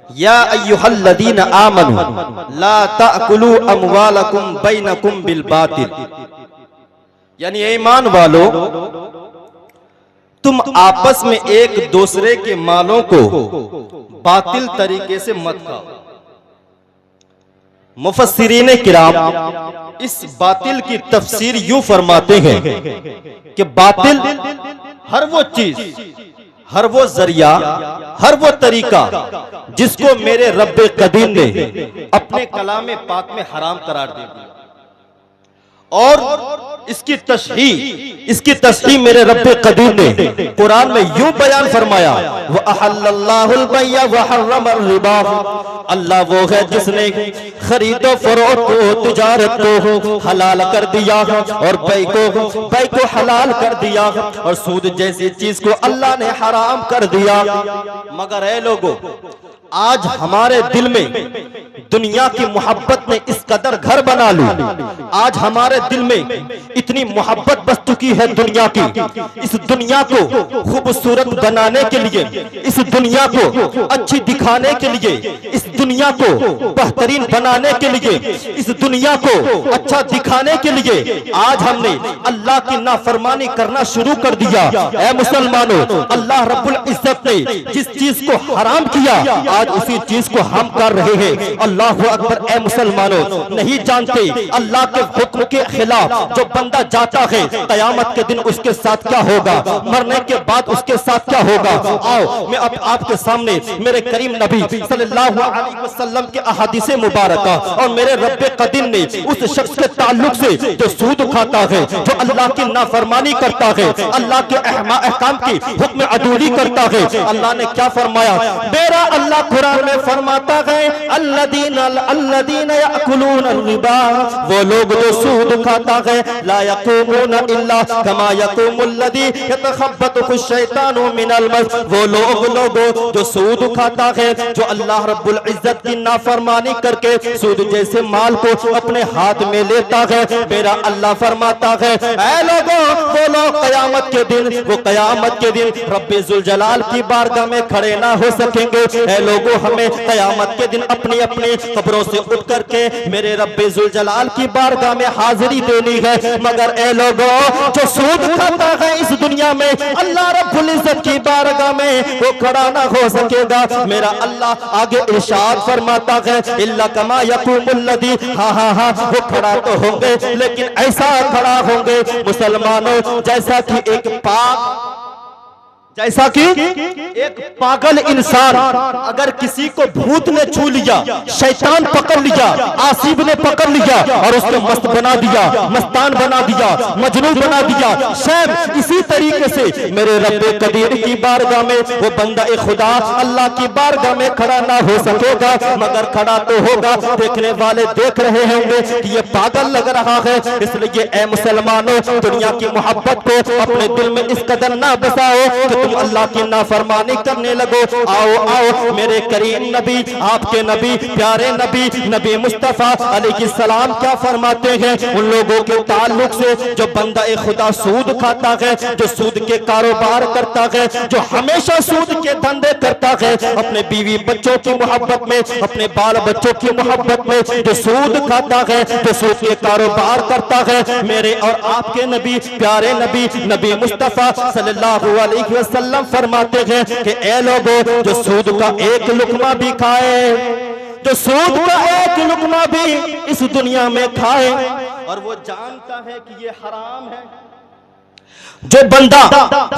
या अय्युहल्लज़ीना आमनू ला ताकुलू अमवालकुम बैनकुम बिल बातिल, यानी ईमान वालो तुम आपस में एक दूसरे के मालों को बातिल तरीके से मत खाओ। मुफस्सिरीन किराम इस बातिल की तफसीर यूं फरमाते हैं कि बातिल हर वो चीज, हर वो जरिया, हर वो तरीका जिसको मेरे रब्बे कदीर ने अपने कलाम पाक में हराम करार दे दिया, और इसकी तशरीह मेरे रब्बे कदीर ने कुरान में यूं बयान फरमाया, व अहल्लल्लाहुल बैअ व हर्रमर रिबा, अल्लाह वो है जिसने खरीदो फरोख्त को, तिजारत को हलाल कर दिया और बै को हलाल कर दिया, और सूद जैसी चीज को अल्लाह ने हराम कर दिया। मगर ऐ लोगों, आज हमारे दिल में दुनिया की मोहब्बत ने इस कदर घर बना ली, आज हमारे दिल में इतनी मोहब्बत बस चुकी है दुनिया की। इस दुनिया को खूबसूरत बनाने के लिए, इस दुनिया को अच्छी दिखाने के लिए, इस दुनिया को बेहतरीन बनाने के लिए, इस दुनिया को अच्छा दिखाने के लिए आज हमने अल्लाह की नाफरमानी करना शुरू कर दिया। ऐ मुसलमानों, अल्लाह रब्बुल इज्जत ने जिस चीज को हराम किया आज उसी चीज को हम कर रहे हैं। अल्लाहु अकबर। ऐ मुसलमानों, नहीं जानते अल्लाह के हुक्म के खिलाफ जो बंदा जाता है कयामत के दिन उसके साथ क्या होगा, मरने के बाद उसके साथ क्या होगा। आओ मैं अब आपके सामने मेरे करीम नबी सल्लल्लाहु अलैहि वसल्लम के अहादीसे मुबारका और मेरे रब्बे कदीर ने उस शख्स के ताल्लुक से जो सूद खाता है, जो अल्लाह की नाफरमानी करता है, अल्लाह के अहकाम की हुक्म अदूली करता है, अल्लाह ने क्या फरमाया। मेरा अल्लाह कुरान में फरमाता है, अल्लदीना याकुलूना रिबा, वो लोग जो सूद खाता है, ला यक़ूमूना इल्ला कमा यक़ूमुल्लज़ी यतखब्बतहु शैतानु मिनल मस, वो लोग जो सूद खाता है, जो अल्लाह रब्बुल इज्जत की नाफरमानी करके सूद जैसे माल को अपने हाथ में लेता है। मेरा अल्लाह फरमाता है, ऐ लोगों, वो लोग कयामत के दिन रब्बे जुल जलाल की बारगाह में खड़े ना हो सकेंगे। ऐ लोगों, हमें कयामत के दिन अपनी अपनी कब्रों से उठ करके मेरे रब्बे जुल जलाल की बारगाह में हाजिरी देनी है। मगर ऐ लोगों, जो सूद खाता है इस दुनिया में अल्लाह रब्बुल इज्जत की बारगाह में वो खड़ा ना हो सकेगा। मेरा अल्लाह आगे इरशाद फरमाता है, इल्ला कमा यक़ूमुल्लज़ी, हाँ वो खड़ा तो होंगे, लेकिन ऐसा खड़ा होंगे मुसलमानों जैसा कि एक पागल इंसान, अगर किसी को भूत ने छू लिया, शैतान पकड़ लिया, आसिफ ने पकड़ लिया और उसको मस्त बना दिया, मस्तान बना दिया, मजनून बना दिया, शायद इसी तरीके से मेरे रब्बे कदीर की बारगाह में वो बंदा खुदा अल्लाह की बारगाह में खड़ा ना हो सकेगा। मगर खड़ा तो होगा, देखने वाले देख रहे होंगे कि ये पागल लग रहा है। इसलिए ऐ मुसलमानों, दुनिया की मोहब्बत को अपने दिल में इस कदर ना बसाओ कि तुम अल्लाह की नाफरमानी करने लगो। आओ मेरे करीम नबी, आपके नबी, प्यारे नबी मुस्तफा अलैहिस्सलाम क्या फरमाते हैं उन लोगों के ताल्लुक से जो बंदा खुदा सूद खाता है, जो सूद के कारोबार करता है, जो हमेशा सूद के धंधे करता है, अपने बीवी बच्चों की मोहब्बत में, अपने बाल बच्चों की मोहब्बत में जो सूद खाता है, जो सूद के कारोबार करता है। मेरे और आपके नबी, प्यारे नबी मुस्तफा सल्लल्लाहु अलैहि वसल्लम फरमाते हैं कि ऐ लोगों, जो सूद का एक लुकमा भी खाए, जो सूद का एक लुकमा भी इस दुनिया में खाए और वो जानता है कि ये हराम है, जो बंदा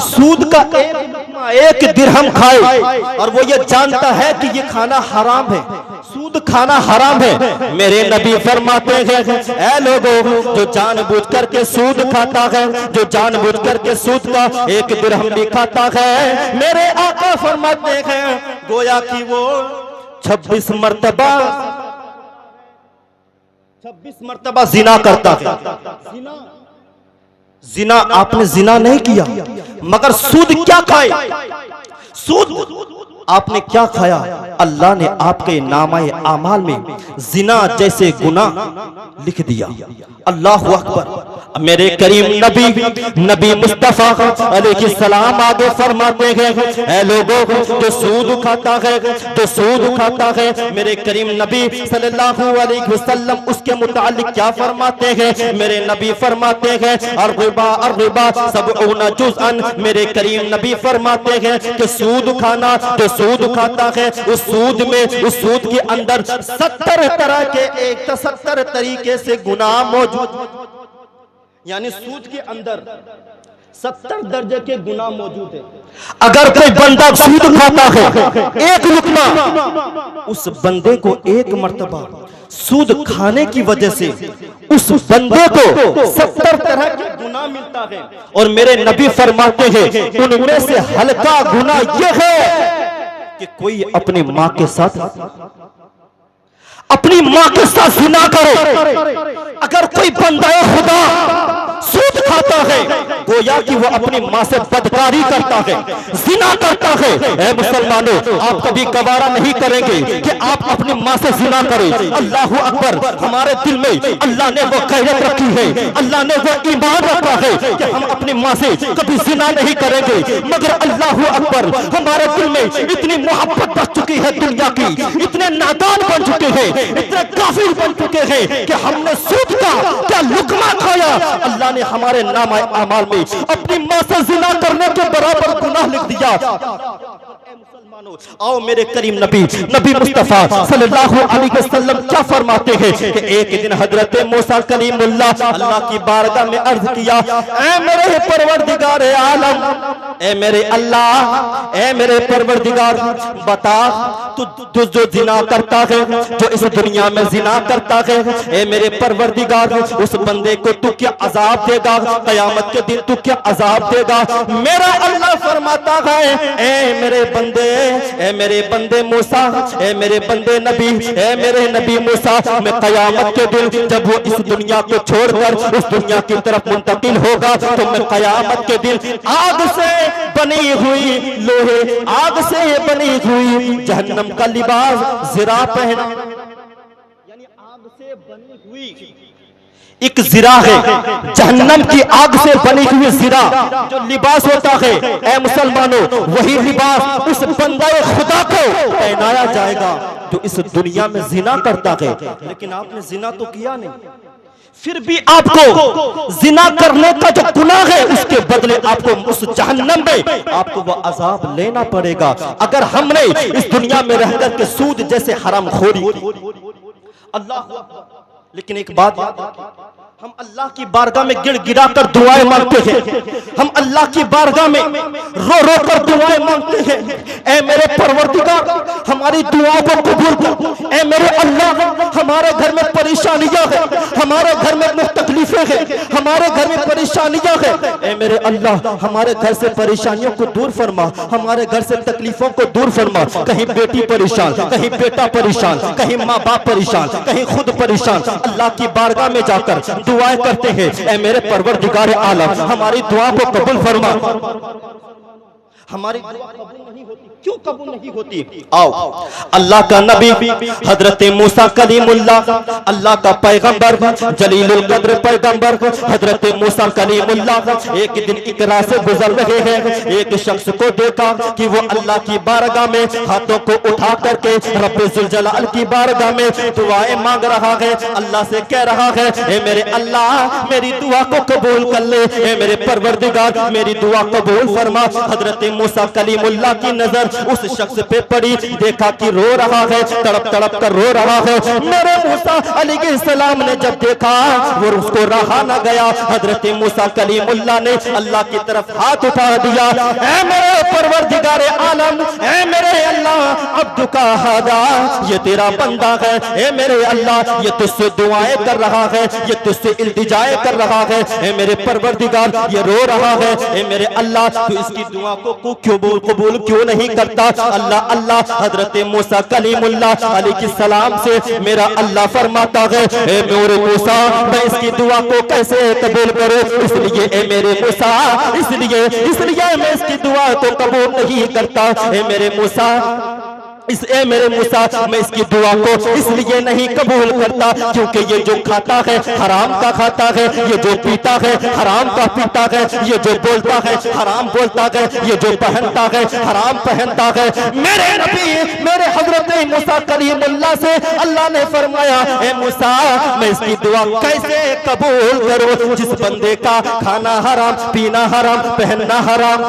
सूद का एक लुकमा, एक दिरहम खाए और वो ये जानता है कि ये खाना हराम है, सूद खाना हराम है, मेरे नबी फरमाते हैं, ऐ लोगों, जो जानबूझ करके सूद खाता है, जो जानबूझ करके सूद का एक दिरहम भी खाता है, मेरे आका फरमाते हैं गोया कि वो 26 मर्तबा जिना करता है। जिना आपने जिना नहीं किया, मगर सूद क्या खाए, सूद आपने क्या खाया? अल्लाह ने आपके नामाए आमाल में जिना जैसे गुनाह लिख दिया। अल्लाह अकबर। मेरे करीम नबी मुस्तफा अलैहिस्सलाम आगे फरमाते हैं, ऐ लोगों जो सूद खाता है, जो सूद खाता है, मेरे करीम नबी सल्लल्लाहु अलैहि वसल्लम उसके मुतालिक क्या फरमाते हैं? मेरे नबी फरमाते हैं अर्रिबा सबउना जुज़अन। मेरे करीम नबी फरमाते हैं कि सूद खाना, जो सूद खाता है उस सूद में, उस सूद के अंदर 70 तरह के 170 तरीके से गुनाह मौजूद, यानी सूद के अंदर 70 दर्जे के गुनाह मौजूद है। अगर कोई बंदा सूद खाता है एक लुकमा, उस बंदे को एक मर्तबा सूद खाने की वजह से उस बंदे को 70 तरह के गुनाह मिलता है। और मेरे नबी फरमाते हैं उनमें से हल्का गुनाह यह है कि कोई अपनी माँ के साथ जिना करो। अगर कोई बंदा खुदा सूद खाता है, गोया कि वो अपनी माँ से बदकारी करता है, जिना करता है। ऐ मुसलमानों, आप कभी गवारा नहीं करेंगे कि आप अपनी माँ से जिना करें। अल्लाह अकबर। हमारे दिल में अल्लाह ने वो गैरत रखी है, अल्लाह ने वो ईमान रखा है कि हम अपनी माँ से कभी जिना नहीं करेंगे। मगर अल्लाह अकबर, हमारे दिल में इतनी मोहब्बत बढ़ चुकी है दुनिया की, इतने नादान बन चुके हैं, इतने काफिर बन चुके हैं कि हमने सूद का क्या लुकमा खाया। अल्लाह ने हमारे नाम आमाल में अपनी मां से जिना करने के बराबर गुनाह लिख दिया। मुसलमानों, आओ मेरे करीम नबी मुस्तफा सल्लल्लाहु अलैहि वसल्लम क्या फरमाते हैं कि एक दिन हजरत मूसा कलीमुल्लाह अल्लाह की बारगाह में अर्ज किया, ऐ मेरे परवरदिगार आलम, ऐ मेरे अल्लाह, ऐ मेरे परवरदिगार, बता तू जो जिना करता है, जो इस दुनिया में जिना करता है, ऐ मेरे परवरदिगार उस बंदे को तू क्या अजाब देगा? कयामत के दिन तू क्या अजाब देगा? मेरा अल्लाह फरमाता है, ऐ मेरे बंदे, ऐ मेरे बंदे मूसा, ऐ मेरे बंदे नबी, ऐ मेरे नबी मूसा, मैं कयामत के दिन जब वो इस दुनिया को छोड़कर उस दुनिया की तरफ मुंतकिल होगा तो मैं कयामत के दिन आग से बनी हुई लोहे, आग से बनी हुई जहन्नम का लिबास ज़रा पहना, यानी आग से बनी हुई एक ज़रा है, जहन्नम की आग से बनी हुई ज़रा जो लिबास होता है। ऐ मुसलमानों, वही लिबास उस बंदे खुदा को पहनाया जाएगा जो इस दुनिया में जिना करता है। लेकिन आपने जिना तो किया नहीं, फिर भी आपको जिना करने का जो गुनाह है उसके बदले आपको उस जहन्नम में आपको वो अजाब लेना पड़ेगा। अगर हमने इस दुनिया में रहकर के सूद जैसे हरामखोरी, अल्लाह, लेकिन एक बात, हम अल्लाह की बारगाह में गिड़गिड़ा कर दुआएं मांगते हैं, हम अल्लाह की बारगाह में रो रो कर दुआएं मांगते हैं, ऐ मेरे परवरदिगार हमारी दुआओं को कबूल कर। ऐ मेरे अल्लाह, हमारे घर में परेशानियां हैं, हमारे घर में तकलीफें हैं, हमारे घर में परेशानियां हैं। ऐ मेरे अल्लाह, हमारे घर से परेशानियों को दूर फरमा, हमारे घर से तकलीफों को दूर फरमा। कहीं बेटी परेशान, कहीं बेटा परेशान, कहीं माँ बाप परेशान, कहीं खुद परेशान। अल्लाह की बारगाह में जाकर दुआएं करते हैं, ऐ मेरे परवरदिगार आलम हमारी दुआ को कबूल फरमा। हमारी दुआ कबूल नहीं होती, क्यों कबूल नहीं होती? आओ, अल्लाह का नबी हजरत मूसा कलीमुल्लाह, अल्लाह का पैगंबर जलीलुल कद्र पैगंबर हजरत मूसा कलीमुल्लाह एक दिन इकरा से गुजर रहे हैं। एक शख्स को देखा कि वो अल्लाह की बारगाह में हाथों को उठा करके रब्बे जुल जलाल की बारगाह में दुआएं मांग रहा है, अल्लाह से कह रहा है, ए मेरे अल्लाह मेरी दुआ को कबूल कर ले, ए मेरे परवरदिगार मेरी दुआ कबूल फरमा। हजरत मूसा कलीमुल्लाह की नजर उस शख्स पे पड़ी, देखा कि रो रहा है, तड़प तड़प कर रो रहा है। मेरे मूसा अलैहिस्सलाम ने जब देखा वो उसको रहा न गया, हजरत मूसा कलीमुल्लाह ने अल्लाह की तरफ हाथ उठा दिया, ऐ मेरे परवरदिगार आलम, ऐ मेरे अल्लाह अब्दु का हादा, ये तेरा बंदा है, ऐ मेरे अल्लाह ये तुझसे दुआएं कर रहा है, ये तुझसे इल्तिजाएं कर रहा है, ऐ मेरे परवरदिगार ये रो रहा है, ऐ मेरे अल्लाह तू इसकी दुआ को तू क्यों कबूल क्यों नहीं करता? अल्लाह अल्लाह हजरत मूसा कलीमुल्लाह अलैहिस्सलाम से मेरा अल्लाह फरमाता है, ए मेरे मूसा मैं इसकी दुआ को कैसे कबूल करूं? इसलिए ए मेरे मूसा इसलिए मैं इसकी दुआ को कबूल नहीं करता। ए मेरे मूसा मेरे मूसा मैं इसकी दुआ को इसलिए नहीं कबूल करता क्योंकि ये जो खाता है हराम का खाता है, ये जो पीता है हराम का पीता है, ये जो बोलता है हराम बोलता है, ये जो पहनता है हराम पहनता है। मेरे नबी मेरे हजरत मूसा कलीमुल्लाह से अल्लाह ने फरमाया, ए मूसा मैं इसकी दुआ कैसे कबूल करूं जिस बंदे का खाना हराम, पीना हराम, पहनना हराम।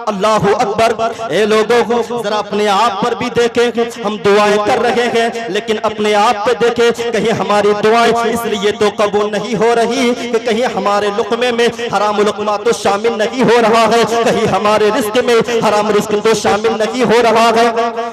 अल्लाह अकबर। ए लोगों जरा अपने आप पर भी देखें, हम दुआएं कर रहे हैं लेकिन अपने आप पे देखें कहीं हमारी दुआएं इसलिए तो कबूल नहीं हो रही कि कहीं हमारे लुक़मे में हराम लुक़मा तो शामिल नहीं हो रहा है, कहीं हमारे रिस्क में हराम रिस्क तो शामिल नहीं हो रहा है।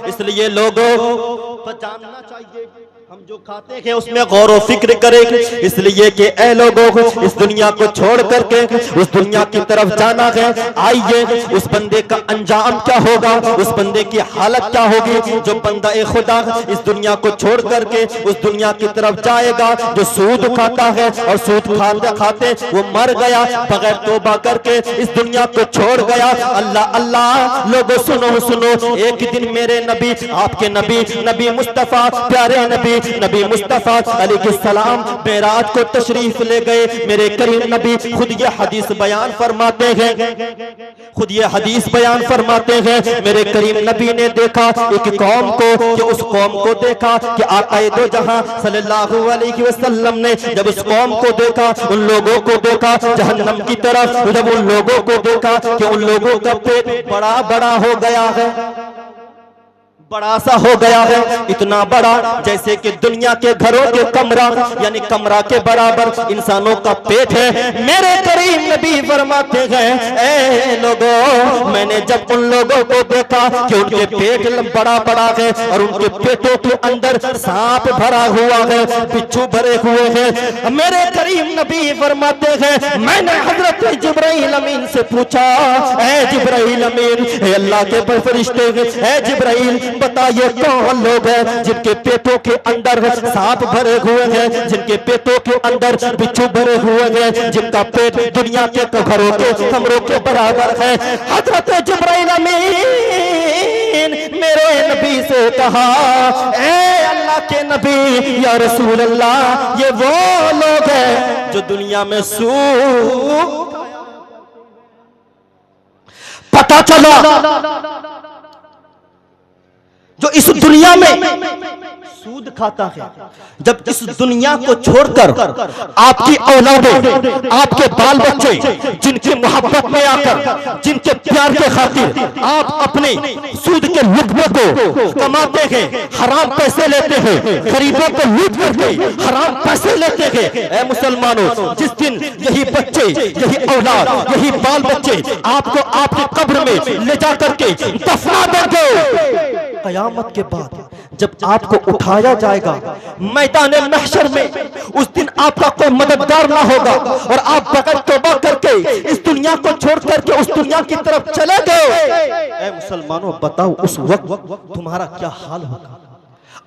इसलिए लोगों को जानना चाहिए हम जो खाते हैं उसमें गौर व फिक्र करें, इसलिए कि ऐ लोगों इस दुनिया को छोड़ करके उस दुनिया की तरफ जाना है। आइए उस बंदे का अंजाम क्या होगा, उस बंदे की हालत क्या होगी जो बंदा ए खुदा इस दुनिया को छोड़ करके उस दुनिया की तरफ जाएगा, जो सूद खाता है और सूद खाते खाते वो मर गया बगैर तौबा करके इस दुनिया को छोड़ गया। अल्लाह अल्लाह लोगों सुनो सुनो, एक दिन मेरे नबी आपके नबी मुस्तफा प्यारे नबी मुस्तफा अलैहिस्सलाम मेराज को तशरीफ ले गए। मेरे करीम नबी खुद ये हदीस बयान फरमाते हैं, मेरे करीम नबी ने देखा एक कौम को, कि उस कौम को देखा कि आक़ाए दो जहां सल्लल्लाहु अलैहि वसल्लम ने जब उस कौम को देखा, उन लोगों को देखा जहन्नम की तरफ, जब उन लोगों को देखा कि उन लोगों का पेट बड़ा बड़ा हो गया है, बड़ा सा हो गया है, इतना बड़ा जैसे कि दुनिया के घरों के कमरा यानी कमरा के बराबर इंसानों का पेट है। मेरे करीम नबी फरमाते हैं, ए लोगों मैंने जब उन लोगों को देखा कि उनके पेट बड़ा बड़ा है और उनके पेटों के अंदर सांप भरा हुआ है, बिच्छू भरे हुए हैं, मेरे करीम नबी फरमाते हैं मैंने हजरत जिब्राइल अमीन से पूछा, ए जिब्राइल अमीन अल्लाह के फरिश्ते, ए जिब्राइल बताइए कौन लोग हैं जिनके पेटों के अंदर सांप भरे हुए हैं, जिनके पेटों के अंदर बिच्छू भरे हुए हैं, जिनका पेट दुनिया के घरों के कमरों के बराबर है। हजरत जिब्राइल अमीन मेरे नबी से कहा, ए अल्लाह के नबी या रसूल अल्लाह ये वो लोग हैं जो दुनिया में सूद पता चला जो इस दुनिया में सूद खाता है। जब इस दुनिया को छोड़कर आपकी औलादें, आपके बाल बच्चे जिनकी मोहब्बत में आकर जिनके प्यार के खातिर आप अपने सूद के लुत्फ को कमाते हैं, हराम पैसे लेते हैं, गरीबों को लूट करके हराम पैसे लेते हैं, ऐ मुसलमानों जिस दिन यही बच्चे, यही औलाद, यही बाल बच्चे आपको आपके कब्र में ले जा करके दफना देंगे, कयामत के बाद जब आपको उठाया जाएगा मैदान महशर में, उस दिन आपका कोई मददगार ना होगा और आप बगैर तौबा करके इस दुनिया को छोड़ करके उस दुनिया की तरफ चले गए। ऐ मुसलमानों बताओ उस वक्त तुम्हारा क्या हाल होगा।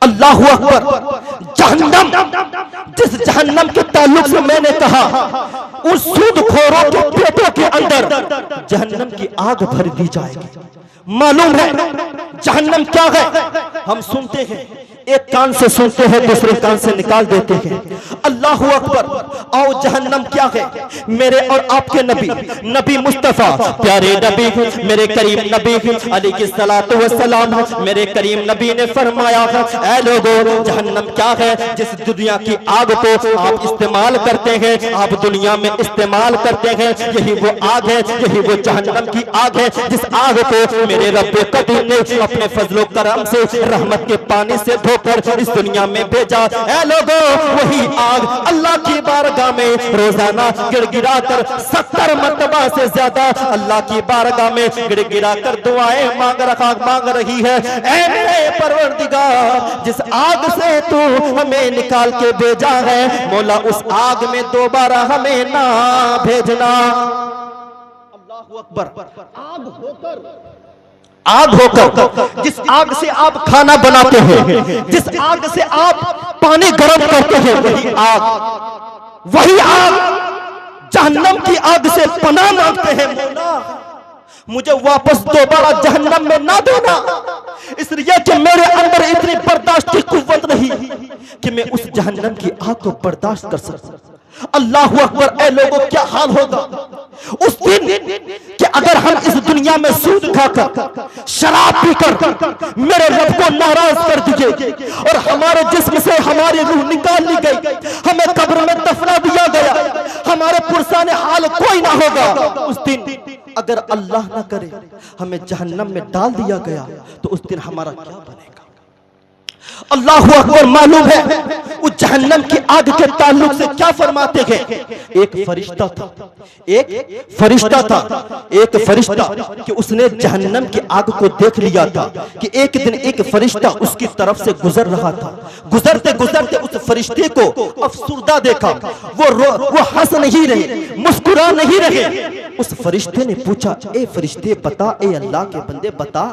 अल्लाहु अकबर। जहन्नम, जिस जहन्नम के ताल्लुक से मैंने कहा उस सूदखोरों के पेटों के अंदर जहन्नम की आग भर दी जाएगी। मालूम है जहन्नम क्या है? हम सुनते हैं, एक कान से सुनते हैं दूसरे कान से निकाल देते हैं। अल्लाहु अकबर। आओ जहन्नम क्या है? मेरे और आपके नबी मुस्तफा प्यारे नबी मेरे करीम नबी अलैहिस्सलातु वस्सलाम मेरे करीम नबी ने फरमाया, ऐ लोगों जहन्नम क्या है? जिस दुनिया की आग को आप इस्तेमाल करते हैं, आप दुनिया में इस्तेमाल करते हैं, यही वो आग है, यही वो जहन्नम की आग है जिस आग को मेरे रब्बे करीम ने अपने फजलो करम से रहमत के पानी से धोकर इस दुनिया में भेजा। ऐ लोगों वही आग अल्लाह की बारगाह में रोजाना गिड़गिड़ा कर 70 मरतबा से ज्यादा अल्लाह की बारगाह में गिड़गिड़ा कर दुआएं मांग रही है। ऐ मेरे परवरदिगार जिस आग से तू हमें निकाल के भेजा है, मौला उस आग में दोबारा हमें ना भेजना। अल्लाहु अकबर। आग होकर आग होकर, जिस आग से आप खाना बनाते हैं, जिस आग से आप पानी गर्म करते हैं, वही आग जहन्नम की आग से पनाह मांगते हैं। मौला मुझे वापस दोबारा जहन्नम में ना देना, इसलिए कि मेरे अंदर इतनी बर्दाश्त की कुव्वत नहीं कि मैं उस जहन्नम की आग को बर्दाश्त कर सकूं। अल्लाह अकबर। ऐ लोगों, क्या हाल होगा उस दिन कि अगर हम इस दुनिया में सूद खाकर, शराब पीकर मेरे रब को नाराज कर दिए और हमारे जिस्म से हमारी रूह निकाल ली गई, हमें कब्र में दफना दिया गया, हमारे पुरसाने हाल कोई ना होगा। उस दिन अगर अल्लाह ना करे हमें जहन्नम में डाल दिया गया तो उस दिन हमारा क्या बनेगा? अल्लाह अकबर। मालूम है उस जहन्नम की आग के ताल्लुक से क्या फरमाते हैं? एक फरिश्ता था कि उसने जहन्नम की आग को देख लिया था कि एक दिन एक फरिश्ता उसकी तरफ से गुजर रहा था। गुजरते गुजरते उस फरिश्ते को अफसुर्दा देखा, वो हंस नहीं रहे, मुस्कुरा नहीं रहे। उस फरिश्ते ने पूछा, ए फरिश्ते बता, ए अल्लाह के बंदे बता,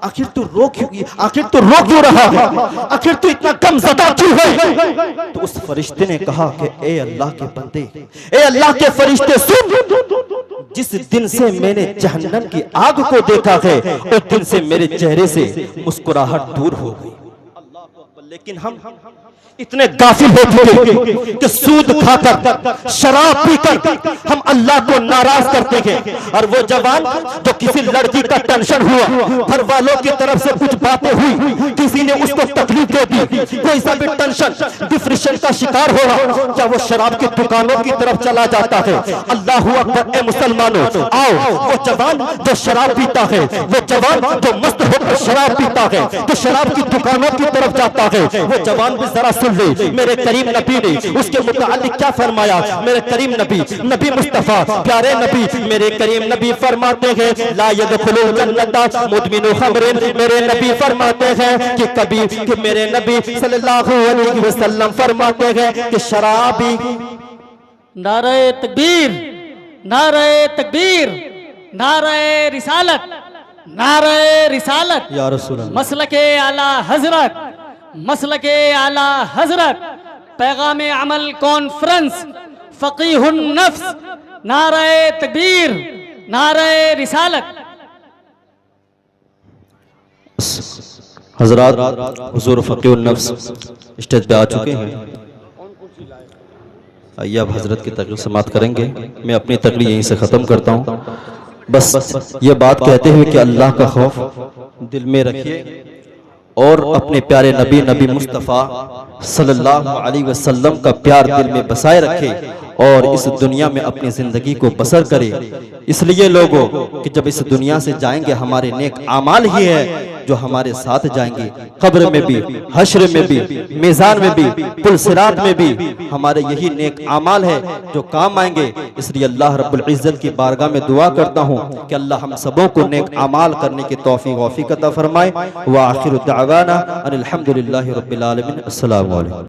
आखिर तू रो क्यों रहा है? आखिर तू इतना गमज़दा क्यों है? तो उस फरिश्ते ने कहा कि ए अल्लाह के बंदे, ए अल्लाह के फरिश्ते सुन, जिस दिन से मैंने जहन्नम की आग को देखा है उस दिन से मेरे चेहरे से मुस्कुराहट दूर हो गई। लेकिन हम इतने गाफिल हो चुके कि सूद खाकर, शराब पीकर हम अल्लाह को नाराज करते हैं। और वो जवान जो किसी लड़की का टेंशन हुआ, घर वालों की तरफ से कुछ बातें हुई, किसी ने उसको तकलीफ दे दी, कोई सा भी टेंशन, डिप्रेशन का शिकार हो रहा, क्या वो शराब की दुकानों की तरफ चला जाता है? अल्लाह अकबर। ए मुसलमानों, आओ, वो जवान जो शराब पीता है, वो जवान जो मस्त होकर शराब पीता है, तो शराब की दुकानों की तरफ जाता है, वो जवान भी जरा सुन ले। मेरे करीम नबी ने उसके मुतालिक क्या फरमाया? मेरे करीम नबी मुस्तफा प्यारे नबी, मेरे करीम नबी फरमाते हैं, ला यदखुलुल जन्नता मुदमिनु खमरिन। मेरे नबी फरमाते हैं कि कभी कि मेरे नबी सल्लल्लाहु अलैहि वसल्लम फरमाते हैं कि शराबी। नारे तकबीर, नारे तकबीर, नारे रिसालत, नारे रिसालत या रसूल अल्लाह। मसलके आला हजरत, मसलके आला हजरत, पैगाम अमल कॉन्फ्रेंस, फकीहुन नफ्स, नारे तकबीर, नारे रिसालत। हजरात, हुजूर फकीहुन नफ्स स्टेज पे आ चुके हैं। आइए अब हजरत की तकरीर समाप्त करेंगे। मैं अपनी तकरीर यहीं से ख़त्म करता हूँ। बस ये बात कहते हुए कि अल्लाह का खौफ दिल में रखिए और अपने प्यारे नबी मुस्तफ़ा सल्लल्लाहु अलैहि वसल्लम का प्यार दिल में बसाए रखे और इस दुनिया में अपनी ज़िंदगी को बसर करे। इसलिए लोगों कि जब इस दुनिया से जाएंगे हमारे नेक आमाल ही है जो हमारे साथ जाएंगे, कब्र में भी, हश्र में भी, मीज़ान में भी, पुल सिरात में भी हमारे यही नेक आमाल है जो काम आएंगे। इसलिए अल्लाह रब्बुल इज़्ज़त की बारगाह में दुआ करता हूँ कि अल्लाह हम सबों को नेक आमाल करने की तौफीक अता फरमाए। व आखिरु दावाना अनिल हम्दुलिल्लाहि रब्बिल आलमीन। अस्सलामु अलैकुम।